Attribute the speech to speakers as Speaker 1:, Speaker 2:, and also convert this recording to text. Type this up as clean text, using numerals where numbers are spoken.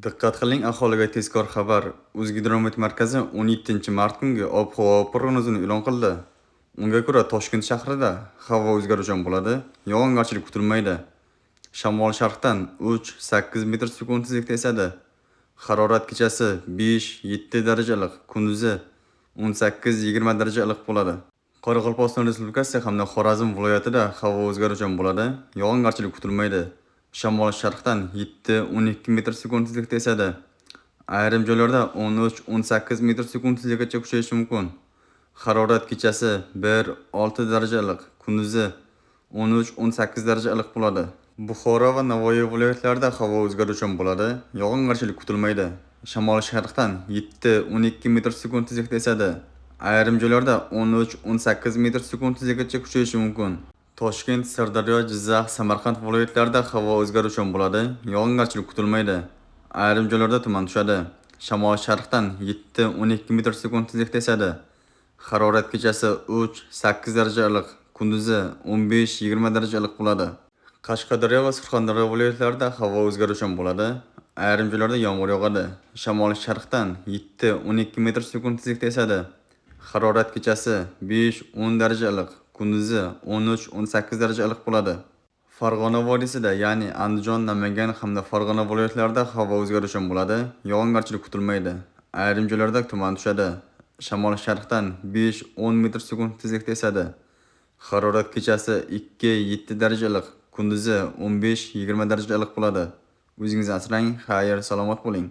Speaker 1: Diqqat qiling, aholiga tezkor xabar. O'zgidromet markazi 17-mart kungi ob-havo prognozini e'lon qildi. Unga ko'ra, Toshkent shahrida havo o'zgaruvchan bo'ladi, yog'ingarchilik kutilmaydi. Shamol sharqdan 3-8 metr sekund tezlikda esadi. Harorat kechasi 5-7 daraja iliq, kunduzi 18-20 daraja iliq bo'ladi. Qoraqalpog'iston Respublikasi hamda Xorazm viloyatida havo o'zgaruvchan bo'ladi, yog'ingarchilik kutilmaydi. Shamol sharqdan 7-12 metr sekund tezlikda esadi. Ayrim joylarda 13-18 metr sekund tezlikgacha kuchayishi mumkin. Harorat kechasi 1-6 daraja iliq, kunduzi 13-18 daraja iliq bo'ladi. Buxoro va Navoiy viloyatlarida havo o'zgaruvchan bo'ladi, yog'ingarchilik kutilmaydi. Shamol sharqdan 7-12 metr sekund tezlikda esadi. Ayrim joylarda 13-18 metr sekund tezlikgacha kuchayishi mumkin. Toshkent, Sirdaryo, Jizzax, Samarqand viloyatlarida havo o'zgaruvchan bo'ladi, yog'ingarchilik kutilmaydi. Ayrim joylarda tuman tushadi. Shamol sharqdan 7-12 metr sekund tezlikda esadi. Harorat kechasi 3-8 daraja iliq, kunduzi 15-20 daraja iliq bo'ladi. Qashqadaryo va Surxondaryo viloyatlarida havo o'zgaruvchan bo'ladi. Ayrim joylarda yomg'ir yog'adi. Shamol sharqdan 7-12 metr sekund tezlikda esadi. Harorat kechasi 5-10 daraja iliq, kunduzi 13-18 daraja iliq bo'ladi. Farg'ona vodiysida, ya'ni Andijon, Namangan hamda Farg'ona viloyatlarida havo o'zgaruvchan bo'ladi, yog'ingarchilik kutilmaydi. Ayrim joylarda tuman tushadi. Shamol sharqdan 5-10 metr sekund tezlikda esadi. Harorat kechasi 2-7 daraja iliq, kunduzi 15-20 daraja iliq bo'ladi. O'zingizni asrang, xayr, salomat bo'ling.